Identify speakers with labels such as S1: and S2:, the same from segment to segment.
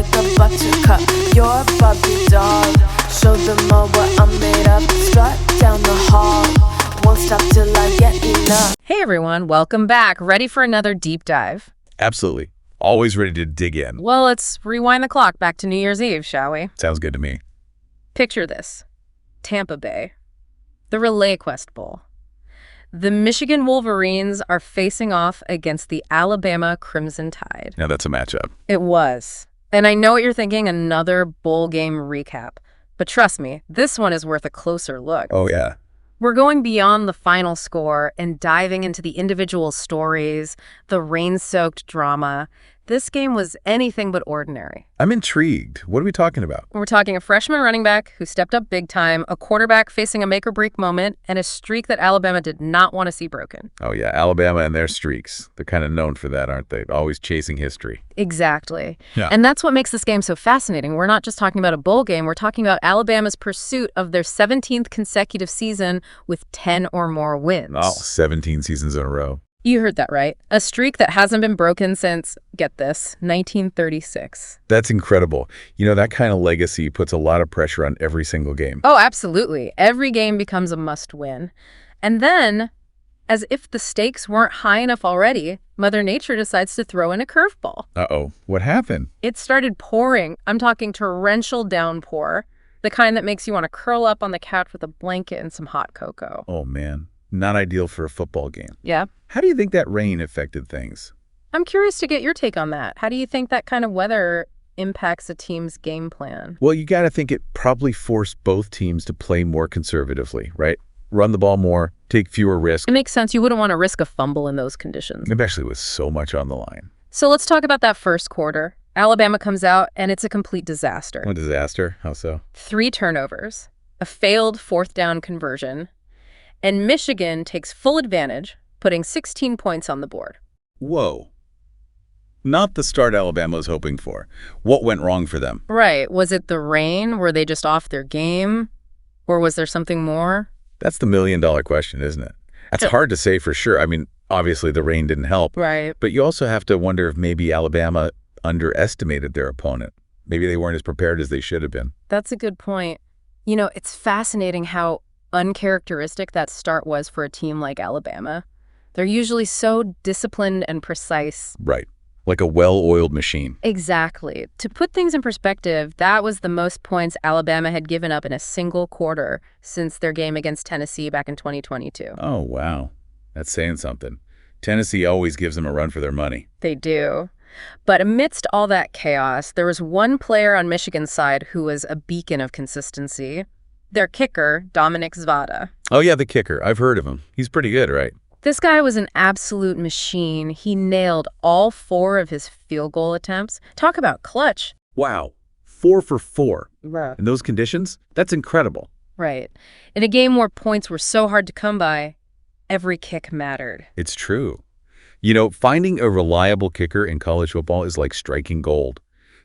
S1: like a buttercup. You're a Barbie doll. Show them all what I'm made of. Strut down the hall. Won't stop till I get enough.
S2: Hey everyone, welcome back. Ready for another deep dive?
S3: Absolutely. Always ready to dig in.
S2: Well, let's rewind the clock back to New Year's Eve, shall we?
S3: Sounds good to me.
S2: Picture this. Tampa Bay. The ReliaQuest Bowl. The Michigan Wolverines are facing off against the Alabama Crimson Tide.
S3: Now that's a matchup.
S2: It was. And I know what you're thinking, another bowl game recap. But trust me, this one is worth a closer look.
S3: Oh, yeah.
S2: We're going beyond the final score and diving into the individual stories, the rain-soaked drama. This game was anything but ordinary.
S3: I'm intrigued. What are we talking about?
S2: We're talking a freshman running back who stepped up big time, a quarterback facing a make-or-break moment, and a streak that Alabama did not want to see broken.
S3: Oh, yeah. Alabama and their streaks. They're kind of known for that, aren't they? Always chasing history.
S2: Exactly.
S3: Yeah.
S2: And that's what makes this game so fascinating. We're not just talking about a bowl game. We're talking about Alabama's pursuit of their 17th consecutive season with 10 or more wins.
S3: Oh, 17 seasons in a row.
S2: You heard that right. A streak that hasn't been broken since, get this, 1936.
S3: That's incredible. You know, that kind of legacy puts a lot of pressure on every single game.
S2: Oh, absolutely. Every game becomes a must-win. And then, as if the stakes weren't high enough already, Mother Nature decides to throw in a curveball.
S3: Uh-oh. What happened?
S2: It started pouring. I'm talking torrential downpour, the kind that makes you want to curl up on the couch with a blanket and some hot cocoa.
S3: Oh, man. Not ideal for a football game.
S2: Yeah.
S3: How do you think that rain affected things?
S2: I'm curious to get your take on that. How do you think that kind of weather impacts a team's game plan?
S3: Well, you got to think it probably forced both teams to play more conservatively, right? Run the ball more, take fewer risks.
S2: It makes sense. You wouldn't want to risk a fumble in those conditions.
S3: Especially with so much on the line.
S2: So let's talk about that first quarter. Alabama comes out, and it's a complete disaster.
S3: A disaster? How so?
S2: 3 turnovers, a failed 4th down conversion, and Michigan takes full advantage, putting 16 points on the board.
S3: Whoa. Not the start Alabama was hoping for. What went wrong for them?
S2: Right. Was it the rain? Were they just off their game? Or was there something more?
S3: That's the million-dollar question, isn't it? That's hard to say for sure. I mean, obviously the rain didn't help.
S2: Right.
S3: But you also have to wonder if maybe Alabama underestimated their opponent. Maybe they weren't as prepared as they should have been.
S2: That's a good point. You know, it's fascinating how uncharacteristic that start was for a team like Alabama. They're usually so disciplined and precise.
S3: Right. Like a well-oiled machine.
S2: Exactly. To put things in perspective, that was the most points Alabama had given up in a single quarter since their game against Tennessee back in 2022.
S3: Oh, wow. That's saying something. Tennessee always gives them a run for their money.
S2: They do. But amidst all that chaos, there was one player on Michigan's side who was a beacon of consistency. Their kicker, Dominic Zvada.
S3: Oh, yeah, the kicker. I've heard of him. He's pretty good, right?
S2: This guy was an absolute machine. He nailed all 4 of his field goal attempts. Talk about clutch.
S3: Wow. 4 for 4.
S2: Right.
S3: In those conditions? That's incredible.
S2: Right. In a game where points were so hard to come by, every kick mattered.
S3: It's true. You know, finding a reliable kicker in college football is like striking gold.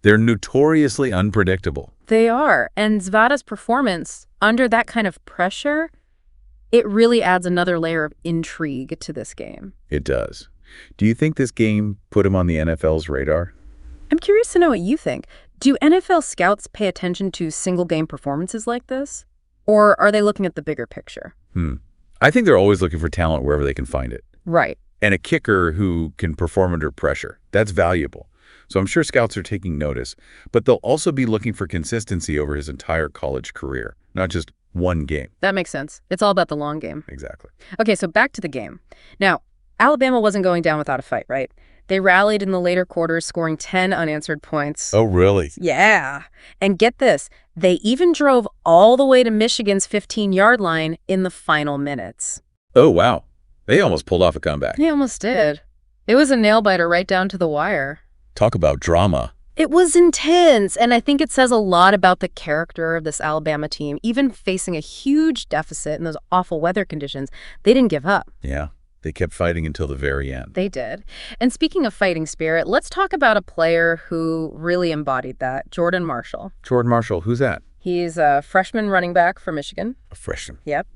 S3: They're notoriously unpredictable.
S2: They are. And Zvada's performance under that kind of pressure, it really adds another layer of intrigue to this game.
S3: It does. Do you think this game put him on the NFL's radar?
S2: I'm curious to know what you think. Do NFL scouts pay attention to single-game performances like this? Or are they looking at the bigger picture?
S3: I think they're always looking for talent wherever they can find it.
S2: Right.
S3: And a kicker who can perform under pressure. That's valuable. So I'm sure scouts are taking notice. But they'll also be looking for consistency over his entire college career, not just one game.
S2: That makes sense. It's all about the long game.
S3: Exactly.
S2: Okay, so back to the game. Now, Alabama wasn't going down without a fight, right? They rallied in the later quarters, scoring 10 unanswered points.
S3: Oh, really?
S2: Yeah. And get this, they even drove all the way to Michigan's 15-yard line in the final minutes.
S3: Oh, wow. They almost pulled off a comeback.
S2: They almost did. It was a nail-biter right down to the wire.
S3: Talk about drama.
S2: It was intense, and I think it says a lot about the character of this Alabama team. Even facing a huge deficit in those awful weather conditions, they didn't give up.
S3: Yeah, they kept fighting until the very end.
S2: They did. And speaking of fighting spirit, let's talk about a player who really embodied that, Jordan Marshall.
S3: Jordan Marshall, who's that?
S2: He's a freshman running back for Michigan.
S3: A freshman.
S2: Yep.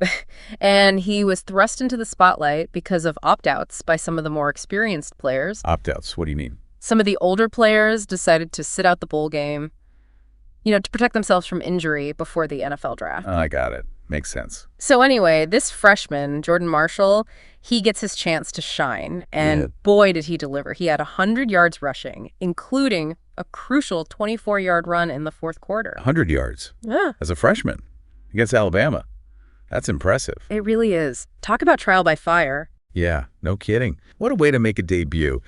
S2: And he was thrust into the spotlight because of opt-outs by some of the more experienced players.
S3: Opt-outs, what do you mean?
S2: Some of the older players decided to sit out the bowl game, to protect themselves from injury before the NFL draft.
S3: I got it. Makes sense.
S2: So anyway, this freshman, Jordan Marshall, he gets his chance to shine. And boy, did he deliver. He had 100 yards rushing, including a crucial 24-yard run in the fourth quarter.
S3: 100 yards?
S2: Yeah.
S3: As a freshman against Alabama. That's impressive.
S2: It really is. Talk about trial by fire.
S3: Yeah, no kidding. What a way to make a debut.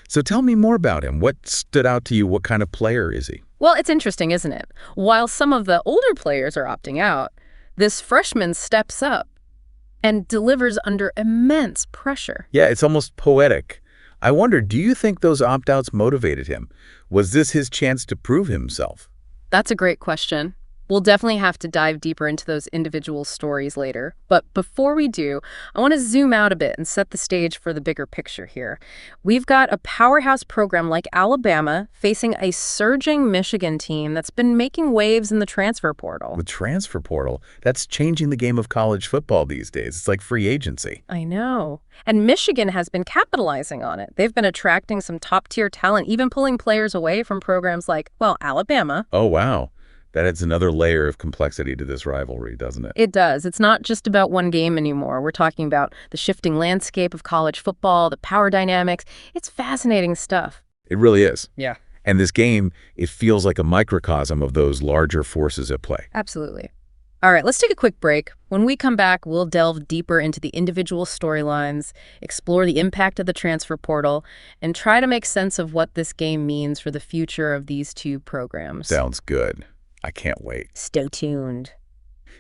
S3: So tell me more about him. What stood out to you? What kind of player is he?
S2: Well, it's interesting, isn't it? While some of the older players are opting out, this freshman steps up and delivers under immense pressure.
S3: Yeah, it's almost poetic. I wonder, do you think those opt-outs motivated him? Was this his chance to prove himself?
S2: That's a great question. We'll definitely have to dive deeper into those individual stories later. But before we do, I want to zoom out a bit and set the stage for the bigger picture here. We've got a powerhouse program like Alabama facing a surging Michigan team that's been making waves in the transfer portal.
S3: The transfer portal? That's changing the game of college football these days. It's like free agency.
S2: I know. And Michigan has been capitalizing on it. They've been attracting some top-tier talent, even pulling players away from programs like, Alabama.
S3: Oh, wow. That adds another layer of complexity to this rivalry, doesn't it?
S2: It does. It's not just about one game anymore. We're talking about the shifting landscape of college football, the power dynamics. It's fascinating stuff.
S3: It really is.
S2: Yeah.
S3: And this game, it feels like a microcosm of those larger forces at play.
S2: Absolutely. All right, let's take a quick break. When we come back, we'll delve deeper into the individual storylines, explore the impact of the transfer portal, and try to make sense of what this game means for the future of these two programs.
S3: Sounds good. I can't wait.
S2: Stay tuned.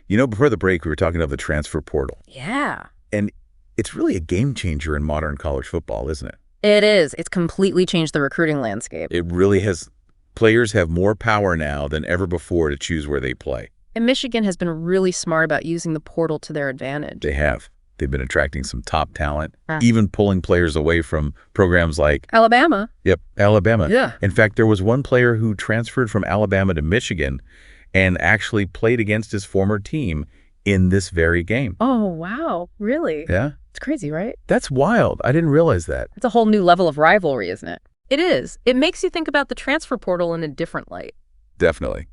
S3: Before the break, we were talking about the transfer portal.
S2: Yeah.
S3: And it's really a game changer in modern college football, isn't it?
S2: It is. It's completely changed the recruiting landscape.
S3: It really has. Players have more power now than ever before to choose where they play.
S2: And Michigan has been really smart about using the portal to their advantage.
S3: They have. They've been attracting some top talent, even pulling players away from programs like
S2: Alabama.
S3: Yep, Alabama.
S2: Yeah.
S3: In fact, there was one player who transferred from Alabama to Michigan and actually played against his former team in this very game.
S2: Oh, wow. Really?
S3: Yeah.
S2: It's crazy, right?
S3: That's wild. I didn't realize that.
S2: It's a whole new level of rivalry, isn't it? It is. It makes you think about the transfer portal in a different light.
S3: Definitely.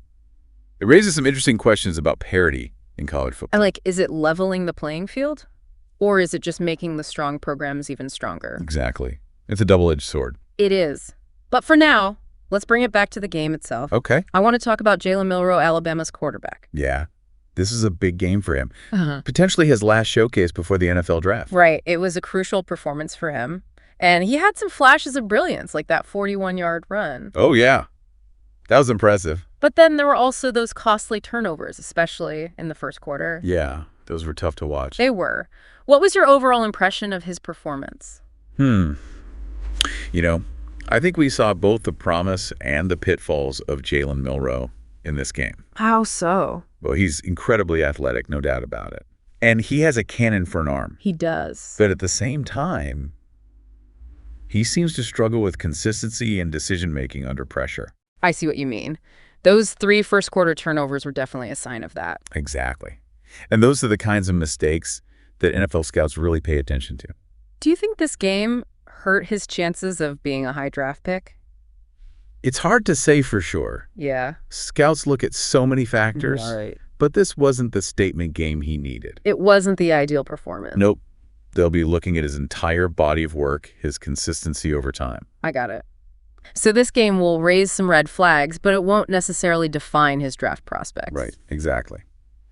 S3: It raises some interesting questions about parity in college football.
S2: And is it leveling the playing field? Or is it just making the strong programs even stronger?
S3: Exactly. It's a double-edged sword.
S2: It is. But for now, let's bring it back to the game itself.
S3: Okay.
S2: I want to talk about Jalen Milroe, Alabama's quarterback.
S3: Yeah. This is a big game for him. Potentially his last showcase before the NFL draft.
S2: Right. It was a crucial performance for him. And he had some flashes of brilliance, like that 41-yard run.
S3: Oh, yeah. That was impressive.
S2: But then there were also those costly turnovers, especially in the first quarter.
S3: Yeah. Those were tough to watch.
S2: They were. What was your overall impression of his performance?
S3: I think we saw both the promise and the pitfalls of Jalen Milroe in this game.
S2: How so?
S3: Well, he's incredibly athletic, no doubt about it. And he has a cannon for an arm.
S2: He does.
S3: But at the same time, he seems to struggle with consistency and decision-making under pressure.
S2: I see what you mean. Those 3 first-quarter turnovers were definitely a sign of that.
S3: Exactly. And those are the kinds of mistakes that NFL scouts really pay attention to.
S2: Do you think this game hurt his chances of being a high draft pick?
S3: It's hard to say for sure.
S2: Yeah.
S3: Scouts look at so many factors,
S2: Right.
S3: but this wasn't the statement game he needed.
S2: It wasn't the ideal performance.
S3: Nope. They'll be looking at his entire body of work, his consistency over time.
S2: I got it. So this game will raise some red flags, but it won't necessarily define his draft prospects.
S3: Right, exactly.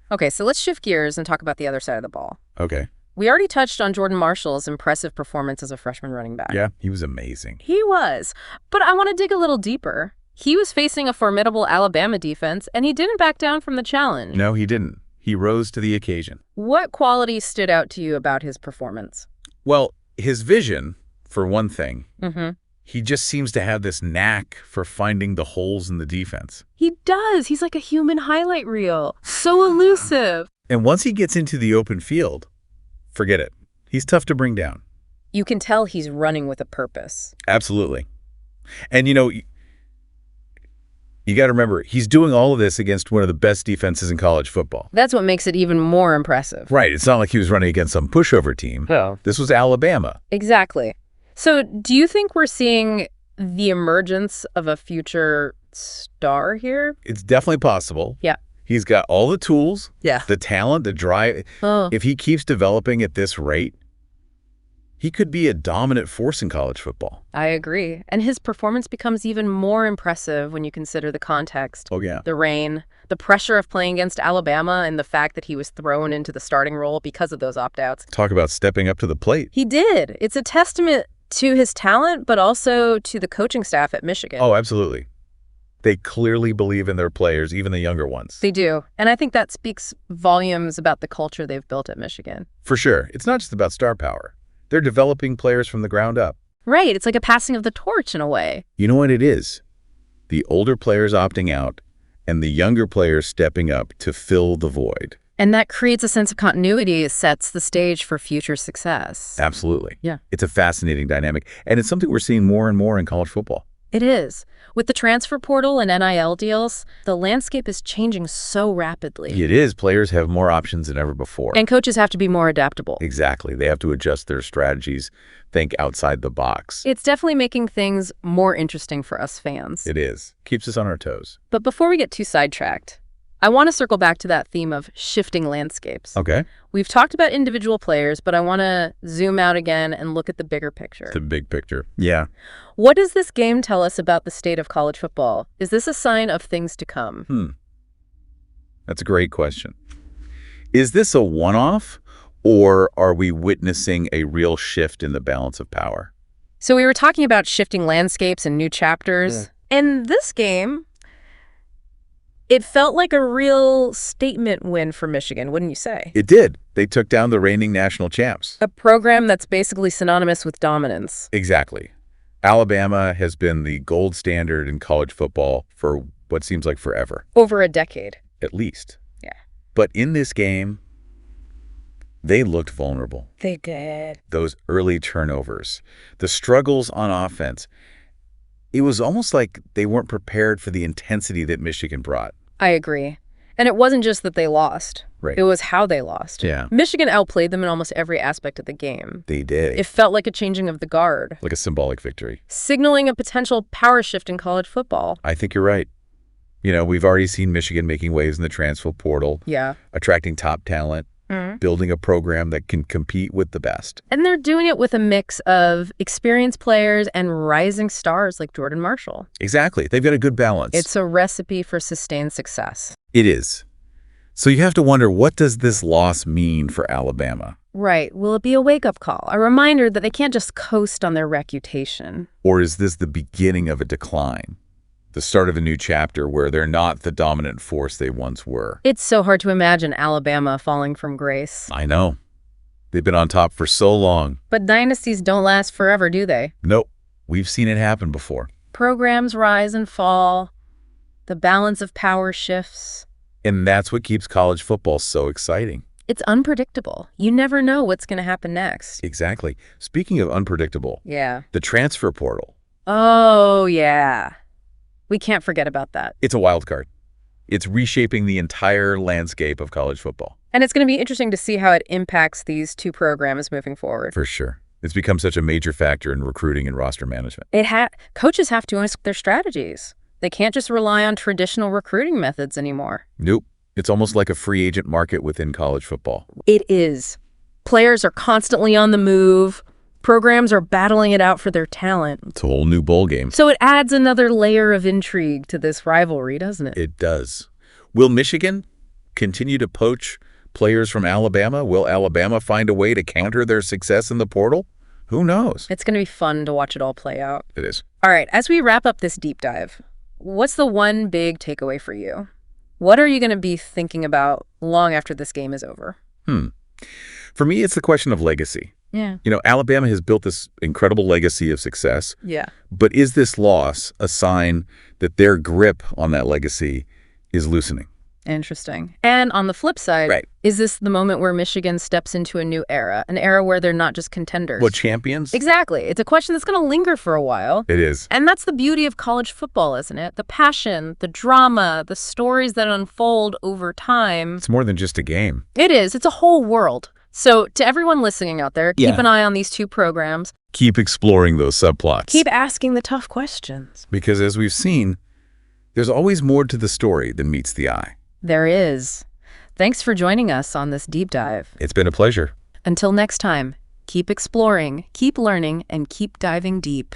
S2: Okay, so let's shift gears and talk about the other side of the ball.
S3: Okay.
S2: We already touched on Jordan Marshall's impressive performance as a freshman running back.
S3: Yeah, he was amazing.
S2: He was. But I want to dig a little deeper. He was facing a formidable Alabama defense, and he didn't back down from the challenge.
S3: No, he didn't. He rose to the occasion.
S2: What qualities stood out to you about his performance?
S3: Well, his vision, for one thing.
S2: Mm-hmm.
S3: He just seems to have this knack for finding the holes in the defense.
S2: He does. He's like a human highlight reel. So elusive.
S3: And once he gets into the open field, forget it. He's tough to bring down.
S2: You can tell he's running with a purpose.
S3: Absolutely. And, you got to remember, he's doing all of this against one of the best defenses in college football.
S2: That's what makes it even more impressive.
S3: Right. It's not like he was running against some pushover team.
S2: No.
S3: This was Alabama.
S2: Exactly. So do you think we're seeing the emergence of a future star here?
S3: It's definitely possible.
S2: Yeah.
S3: He's got all the tools,
S2: Yeah.
S3: the talent, the drive.
S2: Oh.
S3: If he keeps developing at this rate, he could be a dominant force in college football.
S2: I agree. And his performance becomes even more impressive when you consider the context.
S3: Oh, yeah.
S2: The rain, the pressure of playing against Alabama, and the fact that he was thrown into the starting role because of those opt-outs.
S3: Talk about stepping up to the plate.
S2: He did. It's a testament to his talent, but also to the coaching staff at Michigan.
S3: Oh, absolutely. They clearly believe in their players, even the younger ones.
S2: They do. And I think that speaks volumes about the culture they've built at Michigan.
S3: For sure. It's not just about star power. They're developing players from the ground up.
S2: Right. It's like a passing of the torch in a way.
S3: You know what it is? The older players opting out and the younger players stepping up to fill the void.
S2: And that creates a sense of continuity. It sets the stage for future success.
S3: Absolutely.
S2: Yeah.
S3: It's a fascinating dynamic. And it's something we're seeing more and more in college football.
S2: It is. With the transfer portal and NIL deals, the landscape is changing so rapidly.
S3: It is. Players have more options than ever before.
S2: And coaches have to be more adaptable.
S3: Exactly. They have to adjust their strategies, think outside the box.
S2: It's definitely making things more interesting for us fans.
S3: It is. Keeps us on our toes.
S2: But before we get too sidetracked, I want to circle back to that theme of shifting landscapes.
S3: Okay.
S2: We've talked about individual players, but I want to zoom out again and look at the bigger picture.
S3: The big picture. Yeah.
S2: What does this game tell us about the state of college football? Is this a sign of things to come?
S3: That's a great question. Is this a one-off, or are we witnessing a real shift in the balance of power?
S2: So we were talking about shifting landscapes and new chapters.
S3: Yeah.
S2: In this game, it felt like a real statement win for Michigan, wouldn't you say?
S3: It did. They took down the reigning national champs.
S2: A program that's basically synonymous with dominance.
S3: Exactly. Alabama has been the gold standard in college football for what seems like forever.
S2: Over a decade.
S3: At least.
S2: Yeah.
S3: But in this game, they looked vulnerable.
S2: They did.
S3: Those early turnovers, the struggles on offense, it was almost like they weren't prepared for the intensity that Michigan brought.
S2: I agree. And it wasn't just that they lost.
S3: Right.
S2: It was how they lost.
S3: Yeah.
S2: Michigan outplayed them in almost every aspect of the game.
S3: They did.
S2: It felt like a changing of the guard,
S3: Like a symbolic victory.
S2: signaling a potential power shift in college football.
S3: I think you're right. You know, we've already seen Michigan making waves in the transfer portal,
S2: Yeah.
S3: attracting top talent, building a program that can compete with the best.
S2: And they're doing it with a mix of experienced players and rising stars like Jordan Marshall.
S3: Exactly. They've got a good balance.
S2: It's a recipe for sustained success.
S3: It is. So you have to wonder, what does this loss mean for Alabama?
S2: Right. Will it be a wake-up call? A reminder that they can't just coast on their reputation?
S3: Or is this the beginning of a decline? The start of a new chapter where they're not the dominant force they once were?
S2: It's so hard to imagine Alabama falling from grace.
S3: I know. They've been on top for so long.
S2: But dynasties don't last forever, do they?
S3: Nope. We've seen it happen before.
S2: Programs rise and fall. The balance of power shifts.
S3: And that's what keeps college football so exciting.
S2: It's unpredictable. You never know what's going to happen next.
S3: Exactly. Speaking of unpredictable,
S2: Yeah.
S3: the transfer portal.
S2: Oh, yeah. We can't forget about that.
S3: It's a wild card. It's reshaping the entire landscape of college football.
S2: And it's going to be interesting to see how it impacts these two programs moving forward.
S3: For sure. It's become such a major factor in recruiting and roster management.
S2: Coaches have to ask their strategies. They can't just rely on traditional recruiting methods anymore.
S3: Nope. It's almost like a free agent market within college football.
S2: It is. Players are constantly on the move. Programs are battling it out for their talent.
S3: It's a whole new bowl game.
S2: So it adds another layer of intrigue to this rivalry, doesn't it?
S3: It does. Will Michigan continue to poach players from Alabama? Will Alabama find a way to counter their success in the portal? Who knows?
S2: It's going to be fun to watch it all play out.
S3: It is.
S2: All right, as we wrap up this deep dive, what's the one big takeaway for you? What are you going to be thinking about long after this game is over?
S3: For me, it's the question of legacy.
S2: Yeah.
S3: You know, Alabama has built this incredible legacy of success.
S2: Yeah.
S3: But is this loss a sign that their grip on that legacy is loosening?
S2: Interesting. And on the flip side,
S3: Right.
S2: Is this the moment where Michigan steps into a new era, an era where they're not just contenders?
S3: What, champions?
S2: Exactly. It's a question that's going to linger for a while.
S3: It is.
S2: And that's the beauty of college football, isn't it? The passion, the drama, the stories that unfold over time.
S3: It's more than just a game.
S2: It is. It's a whole world. So to everyone listening out there, keep
S3: Yeah.
S2: an eye on these two programs.
S3: Keep exploring those subplots.
S2: Keep asking the tough questions.
S3: Because as we've seen, there's always more to the story than meets the eye.
S2: There is. Thanks for joining us on this deep dive.
S3: It's been a pleasure.
S2: Until next time, keep exploring, keep learning, and keep diving deep.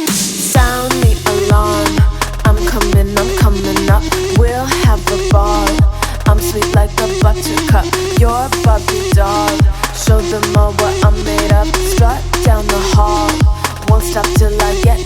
S1: Sound the alarm. I'm coming up. We'll have a ball. I'm sweet like a buttercup. You're a Barbie doll. Show them all what I'm made of. Strut down the hall. Won't stop till I get